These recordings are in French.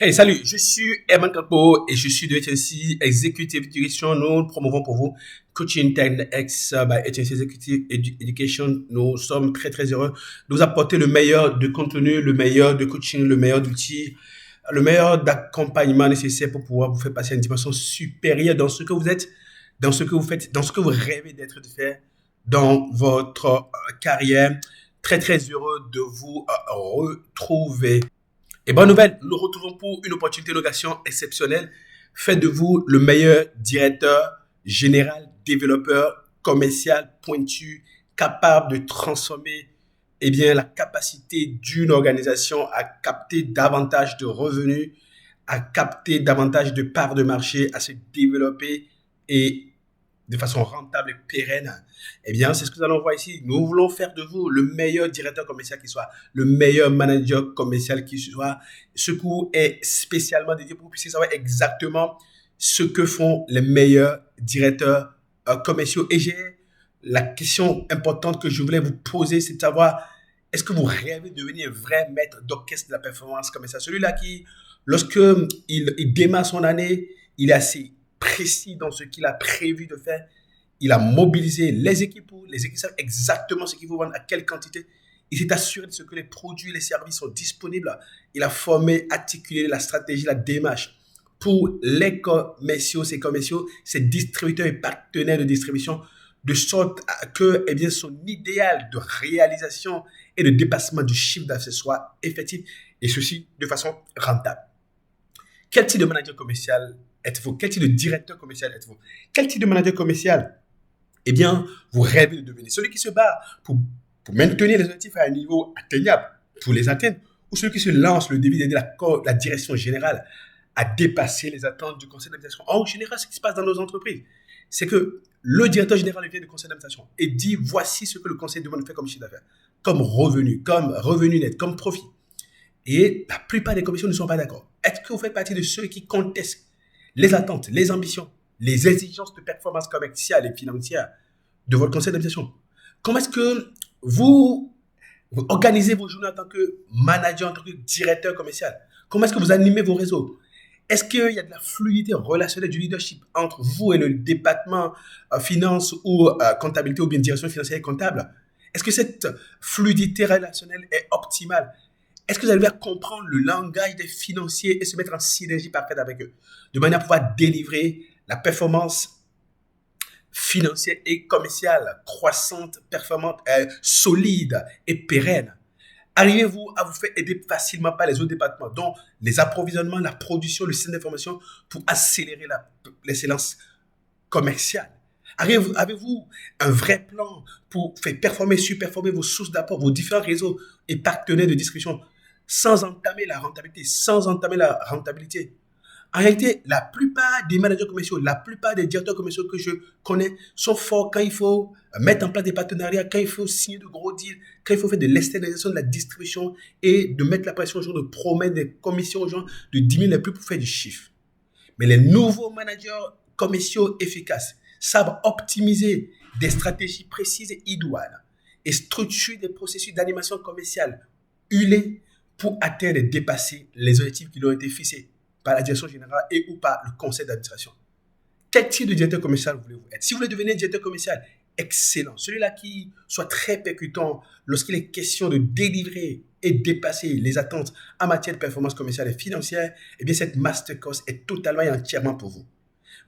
Hey, salut, je suis Herman Kakpo et je suis de HNC Executive Education. Nous promouvons pour vous Coaching 10X by HNC Executive Education. Nous sommes très très heureux de vous apporter le meilleur de contenu, le meilleur de coaching, le meilleur d'outils, le meilleur d'accompagnement nécessaire pour pouvoir vous faire passer à une dimension supérieure dans ce que vous êtes, dans ce que vous faites, dans ce que vous rêvez d'être, de faire dans votre carrière. Très très heureux de vous retrouver. Et bonne nouvelle, nous nous retrouvons pour une opportunité de location exceptionnelle. Faites de vous le meilleur directeur général, développeur, commercial, pointu, capable de transformer la capacité d'une organisation à capter davantage de revenus, à capter davantage de parts de marché, à se développer et de façon rentable et pérenne. C'est ce que nous allons voir ici. Nous voulons faire de vous le meilleur directeur commercial qui soit, le meilleur manager commercial qui soit. Ce cours est spécialement dédié pour que vous puissiez savoir exactement ce que font les meilleurs directeurs commerciaux. Et j'ai la question importante que je voulais vous poser, c'est de savoir, est-ce que vous rêvez de devenir un vrai maître d'orchestre de la performance commerciale? Celui-là qui, lorsque il démarre son année, il est assez précis dans ce qu'il a prévu de faire. Il a mobilisé les équipes, savent exactement ce qu'il faut vendre, à quelle quantité. Il s'est assuré de ce que les produits, les services sont disponibles. Il a formé, articulé la stratégie, la démarche pour les commerciaux, ces distributeurs et partenaires de distribution, de sorte que son idéal de réalisation et de dépassement du chiffre d'affaires soit effectif, et ceci de façon rentable. Quel type de manager commercial êtes-vous? Quel type de directeur commercial êtes-vous? Quel type de manager commercial vous rêvez de devenir? Celui qui se bat pour maintenir les objectifs à un niveau atteignable, pour les atteindre, ou celui qui se lance le défi d'aider la direction générale à dépasser les attentes du conseil d'administration? En général, ce qui se passe dans nos entreprises, c'est que le directeur général vient du conseil d'administration et dit voici ce que le conseil demande de faire comme chiffre d'affaires, comme revenu net, comme profit. Et la plupart des commissions ne sont pas d'accord. Est-ce que vous faites partie de ceux qui contestent les attentes, les ambitions, les exigences de performance commerciale et financière de votre conseil d'administration? Comment est-ce que vous organisez vos journées en tant que manager, en tant que directeur commercial? Comment est-ce que vous animez vos réseaux? Est-ce qu'il y a de la fluidité relationnelle du leadership entre vous et le département finance ou comptabilité ou bien direction financière et comptable? Est-ce que cette fluidité relationnelle est optimale? Est-ce que vous arrivez à comprendre le langage des financiers et se mettre en synergie parfaite avec eux, de manière à pouvoir délivrer la performance financière et commerciale croissante, performante, solide et pérenne? Arrivez-vous à vous faire aider facilement par les autres départements, dont les approvisionnements, la production, le système d'information, pour accélérer l'excellence commerciale? Avez-vous un vrai plan pour faire performer, surperformer vos sources d'apport, vos différents réseaux et partenaires de distribution sans entamer la rentabilité? En réalité, la plupart des managers commerciaux, la plupart des directeurs commerciaux que je connais sont forts quand il faut mettre en place des partenariats, quand il faut signer de gros deals, quand il faut faire de l'externalisation de la distribution et de mettre la pression aux gens, de promettre des commissions aux gens, de diminuer les prix pour faire du chiffre. Mais les nouveaux managers commerciaux efficaces savent optimiser des stratégies précises et idoines et structurer des processus d'animation commerciale huilés pour atteindre et dépasser les objectifs qui leur ont été fixés par la direction générale et ou par le conseil d'administration. Quel type de directeur commercial voulez-vous être? Si vous voulez devenir directeur commercial, excellent. Celui-là qui soit très percutant lorsqu'il est question de délivrer et dépasser les attentes en matière de performance commerciale et financière, cette masterclass est totalement et entièrement pour vous.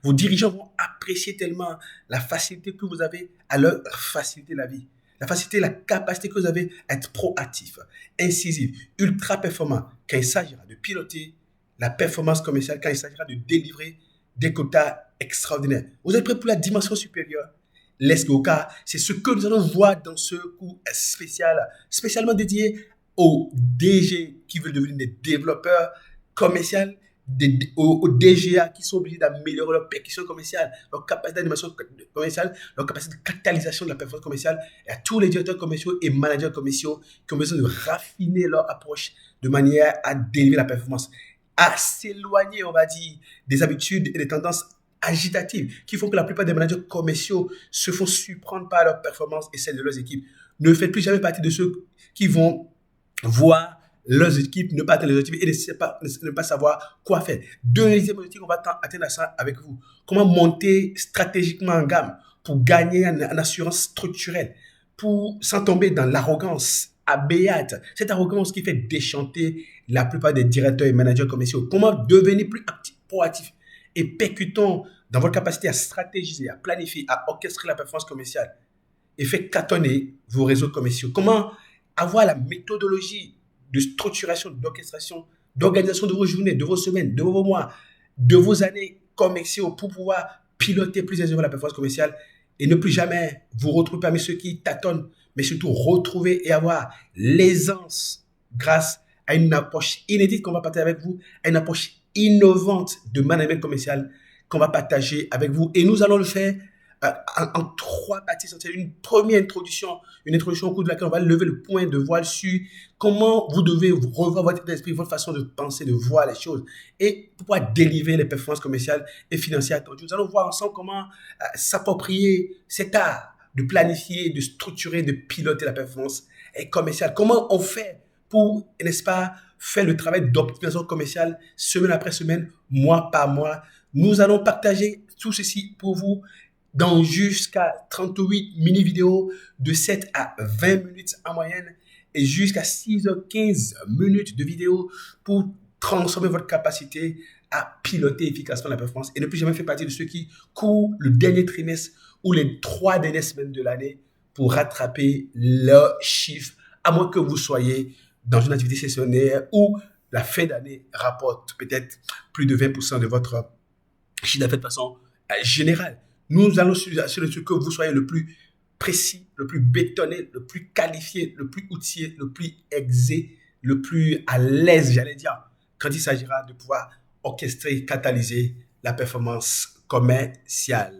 Vos dirigeants vont apprécier tellement la facilité que vous avez à leur faciliter la vie. La facilité, la capacité que vous avez à être proactif, incisif, ultra performant quand il s'agira de piloter la performance commerciale, quand il s'agira de délivrer des quotas extraordinaires. Vous êtes prêts pour la dimension supérieure? Let's go, car c'est ce que nous allons voir dans ce cours spécial, spécialement dédié aux DG qui veulent devenir des développeurs commerciaux, aux DGA qui sont obligés d'améliorer leur percussion commerciale, leur capacité d'animation commerciale, leur capacité de catalysation de la performance commerciale, et à tous les directeurs commerciaux et managers commerciaux qui ont besoin de raffiner leur approche de manière à délivrer la performance, à s'éloigner, on va dire, des habitudes et des tendances agitatives qui font que la plupart des managers commerciaux se font surprendre par leur performance et celle de leurs équipes. Ne faites plus jamais partie de ceux qui vont voir leurs équipes ne pas atteindre les objectifs et ne pas savoir quoi faire. Deuxième objectif, on va atteindre ça avec vous. Comment monter stratégiquement en gamme pour gagner en assurance structurelle, sans tomber dans l'arrogance abéate, cette arrogance qui fait déchanter la plupart des directeurs et managers commerciaux. Comment devenir plus actif, proactif et percutant dans votre capacité à stratégiser, à planifier, à orchestrer la performance commerciale et faire cartonner vos réseaux commerciaux. Comment avoir la méthodologie de structuration, d'orchestration, d'organisation de vos journées, de vos semaines, de vos mois, de vos années commerciaux pour pouvoir piloter plus aisément la performance commerciale et ne plus jamais vous retrouver parmi ceux qui tâtonnent, mais surtout retrouver et avoir l'aisance grâce à une approche inédite qu'on va partager avec vous, à une approche innovante de management commercial qu'on va partager avec vous. Et nous allons le faire en trois parties. C'est une première introduction, une introduction au cours de laquelle on va lever le point de voile sur comment vous devez revoir votre état d'esprit, votre façon de penser, de voir les choses et pour pouvoir délivrer les performances commerciales et financières attendues. Nous allons voir ensemble comment s'approprier cet art de planifier, de structurer, de piloter la performance commerciale. Comment on fait pour, n'est-ce pas, faire le travail d'optimisation commerciale semaine après semaine, mois par mois. Nous allons partager tout ceci pour vous dans jusqu'à 38 mini-vidéos de 7 à 20 minutes en moyenne et jusqu'à 6h15 minutes de vidéos pour transformer votre capacité à piloter efficacement la performance et ne plus jamais faire partie de ceux qui courent le dernier trimestre ou les 3 dernières semaines de l'année pour rattraper leurs chiffres, à moins que vous soyez dans une activité saisonnière où la fin d'année rapporte peut-être plus de 20% de votre chiffre d'affaires de façon générale. Nous allons s'assurer que vous soyez le plus précis, le plus bétonné, le plus qualifié, le plus outillé, le plus aisé, le plus à l'aise, j'allais dire, quand il s'agira de pouvoir orchestrer, catalyser la performance commerciale.